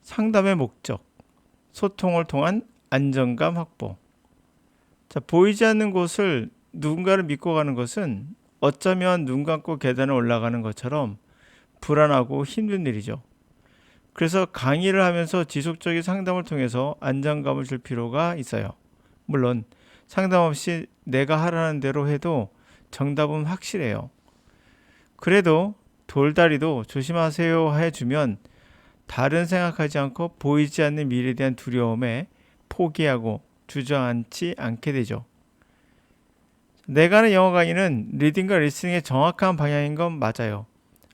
상담의 목적, 소통을 통한 안정감 확보. 자, 보이지 않는 곳을 누군가를 믿고 가는 것은 어쩌면 눈 감고 계단을 올라가는 것처럼 불안하고 힘든 일이죠. 그래서 강의를 하면서 지속적인 상담을 통해서 안정감을 줄 필요가 있어요. 물론 상담 없이 내가 하라는 대로 해도 정답은 확실해요. 그래도 돌다리도 조심하세요 해주면 다른 생각하지 않고 보이지 않는 미래에 대한 두려움에 포기하고 주저앉지 않게 되죠. 내가 하는 영어 강의는 리딩과 리스닝의 정확한 방향인 건 맞아요.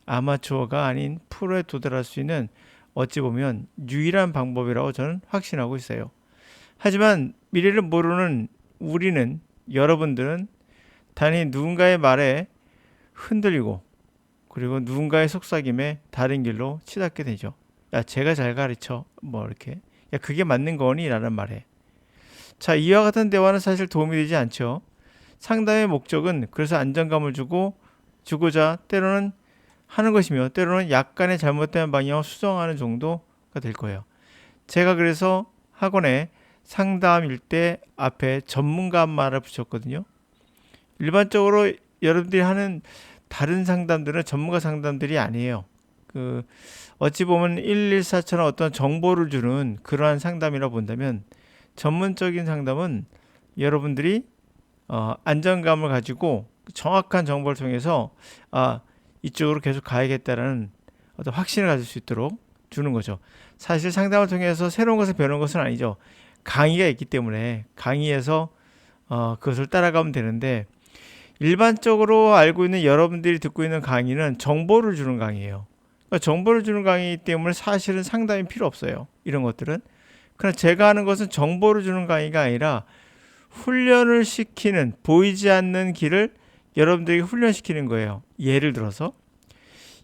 아마추어가 아닌 프로에 도달할 수 있는 어찌 보면 유일한 방법이라고 저는 확신하고 있어요. 하지만 미래를 모르는 우리는, 여러분들은 단히 누군가의 말에 흔들리고 그리고 누군가의 속삭임에 다른 길로 치닫게 되죠. 야, 제가 잘 가르쳐. 뭐 이렇게. 야, 그게 맞는 거니? 라는 말에. 자, 이와 같은 대화는 사실 도움이 되지 않죠. 상담의 목적은 그래서 안정감을 주고자 때로는 하는 것이며 때로는 약간의 잘못된 방향을 수정하는 정도가 될 거예요. 제가 그래서 학원에 상담일 때 앞에 전문가 말을 붙였거든요. 일반적으로 여러분들이 하는 다른 상담들은 전문가 상담들이 아니에요. 어찌 보면 114처럼 어떤 정보를 주는 그러한 상담이라 본다면 전문적인 상담은 여러분들이 안정감을 가지고 정확한 정보를 통해서 이쪽으로 계속 가야겠다라는 어떤 확신을 가질 수 있도록 주는 거죠. 사실 상담을 통해서 새로운 것을 배우는 것은 아니죠. 강의가 있기 때문에 강의에서 그것을 따라가면 되는데 일반적으로 알고 있는 여러분들이 듣고 있는 강의는 정보를 주는 강의예요. 그러니까 정보를 주는 강의이기 때문에 사실은 상담이 필요 없어요. 이런 것들은. 그러나 제가 하는 것은 정보를 주는 강의가 아니라 훈련을 시키는 보이지 않는 길을 여러분들에게 훈련시키는 거예요. 예를 들어서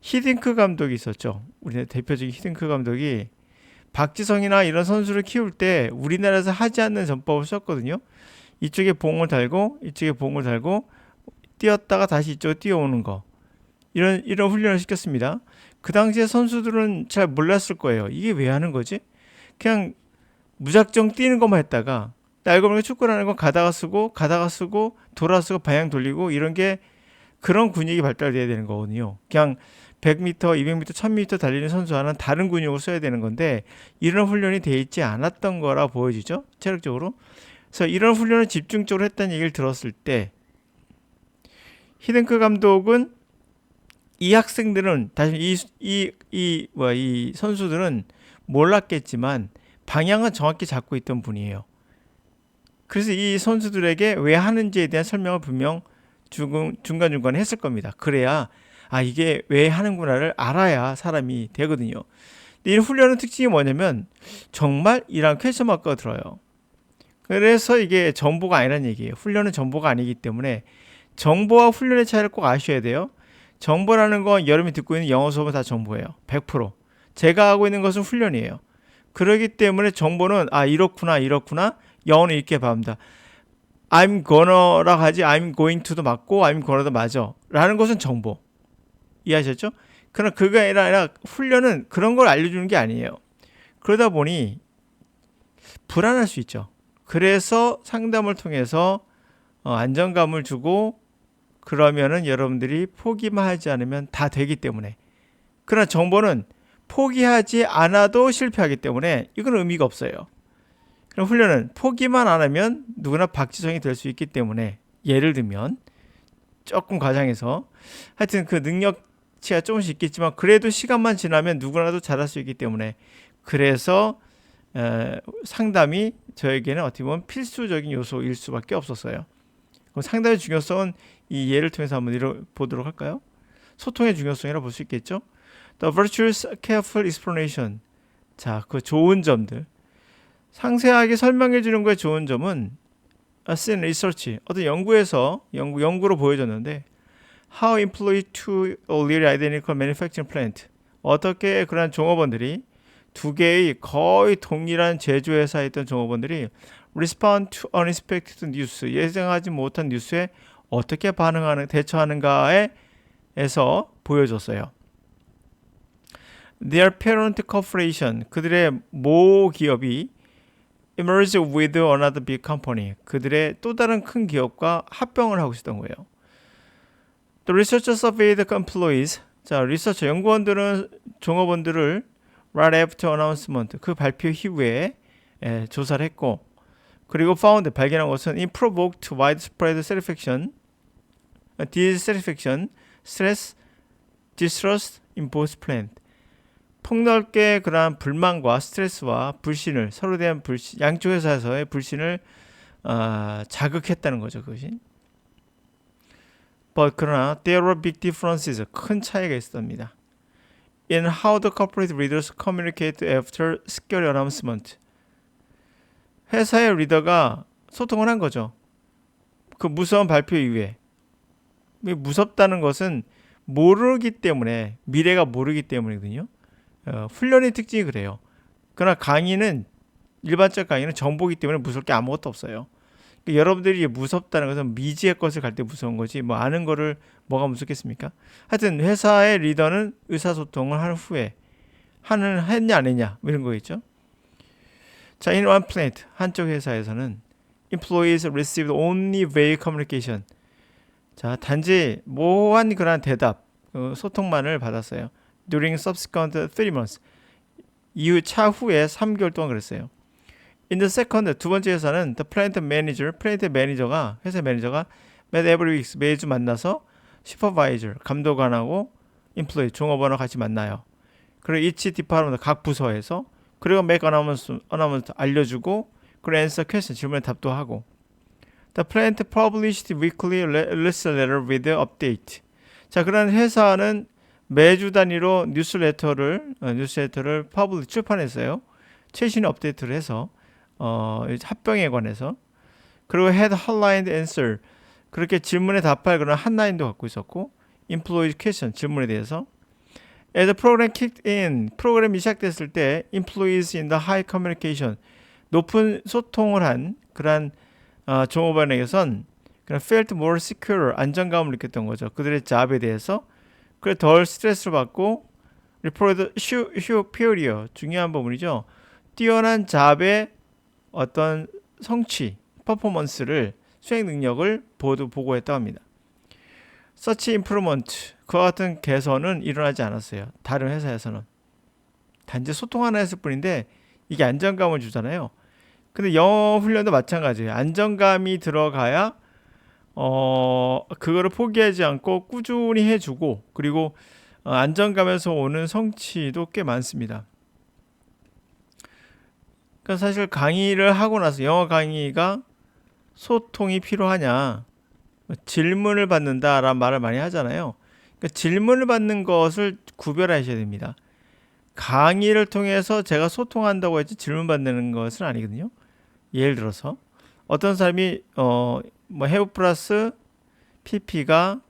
히딩크 감독이 있었죠. 우리나라 대표적인 히딩크 감독이 박지성이나 이런 선수를 키울 때 우리나라에서 하지 않는 전법을 썼거든요. 이쪽에 봉을 달고 이쪽에 봉을 달고 뛰었다가 다시 이쪽으로 뛰어오는 거. 이런 훈련을 시켰습니다. 그 당시에 선수들은 잘 몰랐을 거예요. 이게 왜 하는 거지? 그냥 무작정 뛰는 것만 했다가 알고 보니까 축구라는 건 가다가 쓰고 돌아 쓰고 방향 돌리고 이런 게 그런 근육이 발달돼야 되는 거거든요. 그냥 100m, 200m, 1000m 달리는 선수와는 다른 근육을 써야 되는 건데 이런 훈련이 돼 있지 않았던 거라 보여지죠. 체력적으로. 그래서 이런 훈련을 집중적으로 했다는 얘기를 들었을 때 히딩크 감독은 이 학생들은 다시 이 선수들은 몰랐겠지만 방향은 정확히 잡고 있던 분이에요. 그래서 이 선수들에게 왜 하는지에 대한 설명을 분명 중간중간에 했을 겁니다. 그래야 이게 왜 하는구나를 알아야 사람이 되거든요. 근데 이 훈련의 특징이 뭐냐면 정말 이란 퀘스천 마크가 들어요. 그래서 이게 정보가 아니란 얘기예요. 훈련은 정보가 아니기 때문에 정보와 훈련의 차이를 꼭 아셔야 돼요. 정보라는 건 여러분이 듣고 있는 영어 수업은 다 정보예요. 100%. 제가 하고 있는 것은 훈련이에요. 그렇기 때문에 정보는 이렇구나 영어는 이렇게 봐합니다. I'm gonna라고 하지 I'm going to도 맞고 I'm gonna도 맞아 라는 것은 정보. 이해하셨죠? 그러나 그게 아니라 훈련은 그런 걸 알려주는 게 아니에요. 그러다 보니 불안할 수 있죠. 그래서 상담을 통해서 안정감을 주고 그러면은 여러분들이 포기만 하지 않으면 다 되기 때문에. 그러나 정보는 포기하지 않아도 실패하기 때문에 이건 의미가 없어요. 그럼 훈련은 포기만 안 하면 누구나 박지성이 될 수 있기 때문에 예를 들면 조금 과장해서 하여튼 그 능력치가 조금씩 있겠지만 그래도 시간만 지나면 누구나도 잘할 수 있기 때문에 그래서 상담이 저에게는 어떻게 보면 필수적인 요소일 수밖에 없었어요. 그럼 상담의 중요성은 이 예를 통해서 한번 보도록 할까요? 소통의 중요성이라 볼 수 있겠죠. The virtuous careful explanation. 자, 그 좋은 점들. 상세하게 설명해 주는 거에 좋은 점은 as in research. 어떤 연구로 보여졌는데 how employee to a nearly identical manufacturing plant. 어떻게 그런 종업원들이 두 개의 거의 동일한 제조회사에 있던 종업원들이 respond to unexpected news. 예상하지 못한 뉴스에 어떻게 대처하는가에서 보여줬어요. their parent corporation, 그들의 모 기업이 emerged with another big company, 그들의 또 다른 큰 기업과 합병을 하고 있었던 거예요. The researchers surveyed the employees. 자, 리서처 연구원들은 종업원들을 right after announcement, 그 발표 이후에 조사를 했고, 그리고 found, 발견한 것은 it provoked widespread dissatisfaction, stress, distrust in both plants. 폭넓게 그러한 불만과 스트레스와 불신을, 서로 대한 불신, 양쪽 회사에서의 불신을 자극했다는 거죠, 그것이. But 그러나 there were big differences, 큰 차이가 있었답니다. In how the corporate leaders communicate after scary announcement. 회사의 리더가 소통을 한 거죠. 그 무서운 발표 이후에. 무섭다는 것은 모르기 때문에, 미래가 모르기 때문이거든요. 훈련의 특징이 그래요. 그러나 강의는, 일반적 강의는 정보이기 때문에 무서울 게 아무것도 없어요. 그러니까 여러분들이 무섭다는 것은 미지의 것을 갈 때 무서운 거지, 뭐 아는 거를 뭐가 무섭겠습니까? 하여튼 회사의 리더는 의사소통을 한 후에 했냐 안 했냐 이런 거겠죠. 자, in one plant, 한쪽 회사에서는 employees received only vague communication. 자, 단지 모호한 그러한 대답, 소통만을 받았어요. During subsequent 3 months. 이후 차후에 3개월 동안 그랬어요. In the second, 두 번째 회사는 the plant manager, 플랜트 매니저가, 회사 매니저가 met every week, 매주 만나서 supervisor, 감독관하고 employee, 종업원과 같이 만나요. 그리고 each department, 각 부서에서, 그리고 make announcement 알려주고, 그리고 answer question, 질문에 답도 하고. The plant published weekly newsletter with update. 자, 그런 회사는 매주 단위로 뉴스레터를 출판했어요. 최신 업데이트를 해서 합병에 관해서. 그리고 had hotline answer, 그렇게 질문에 답할 그런 핫라인도 갖고 있었고, employee question, 질문에 대해서. As the program kicked in, 프로그램이 시작됐을 때 employees in the high communication, 높은 소통을 한 그러한 종업원에게선 그냥 felt more secure, 안정감을 느꼈던 거죠. 그들의 잡에 대해서. 그래 덜 스트레스를 받고 reported superior, 중요한 부분이죠. 뛰어난 잡의 어떤 성취, 퍼포먼스를, 수행 능력을 보고했다고 합니다. Such improvement, 그와 같은 개선은 일어나지 않았어요. 다른 회사에서는. 단지 소통 하나 했을 뿐인데 이게 안정감을 주잖아요. 근데 영어 훈련도 마찬가지예요. 안정감이 들어가야 그거를 포기하지 않고 꾸준히 해주고, 그리고 안정감에서 오는 성취도 꽤 많습니다. 그러니까 사실 강의를 하고 나서, 영어 강의가 소통이 필요하냐, 질문을 받는다라는 말을 많이 하잖아요. 그러니까 질문을 받는 것을 구별하셔야 됩니다. 강의를 통해서 제가 소통한다고 했지 질문 받는 것은 아니거든요. 예를 들어서 어떤 사람이 have 플러스 pp가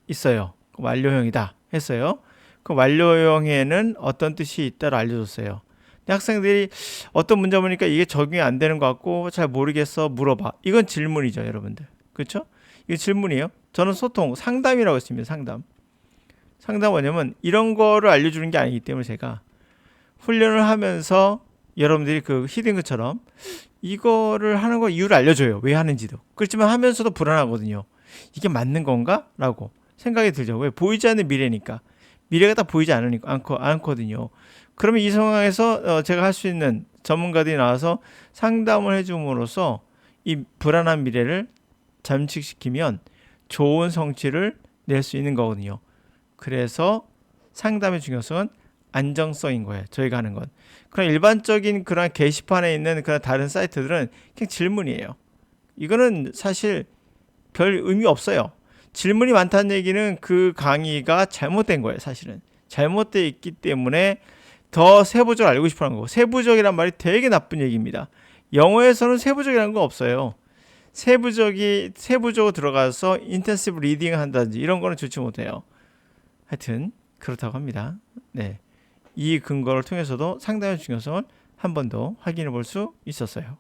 있어요. 완료형이다 했어요. 그 완료형에는 어떤 뜻이 있다를 알려줬어요. 근데 학생들이 어떤 문제 보니까 이게 적용이 안 되는 것 같고 잘 모르겠어, 물어봐. 이건 질문이죠, 여러분들. 그렇죠? 이게 질문이에요. 저는 소통, 상담이라고 했습니다. 상담 뭐냐면 이런 거를 알려주는 게 아니기 때문에 제가 훈련을 하면서 여러분들이 그 히딩크처럼 이거를 하는 거 이유를 알려줘요. 왜 하는지도. 그렇지만 하면서도 불안하거든요. 이게 맞는 건가? 라고 생각이 들죠. 왜? 보이지 않는 미래니까. 미래가 다 보이지 않거든요. 그러면 이 상황에서 제가 할 수 있는 전문가들이 나와서 상담을 해줌으로써 이 불안한 미래를 잠식시키면 좋은 성취를 낼 수 있는 거거든요. 그래서 상담의 중요성은 안정성인 거예요. 저희가 하는 건. 그럼 일반적인 그런 게시판에 있는 그런 다른 사이트들은 그냥 질문이에요. 이거는 사실 별 의미 없어요. 질문이 많다는 얘기는 그 강의가 잘못된 거예요. 사실은 잘못되어 있기 때문에 더 세부적으로 알고 싶어하는 거고, 세부적이란 말이 되게 나쁜 얘기입니다. 영어에서는 세부적이라는 거 없어요. 세부적으로 들어가서 인텐시브 리딩을 한다든지 이런 거는 좋지 못해요. 하여튼 그렇다고 합니다. 네, 이 근거를 통해서도 상담의 중요성을 한 번 더 확인해 볼 수 있었어요.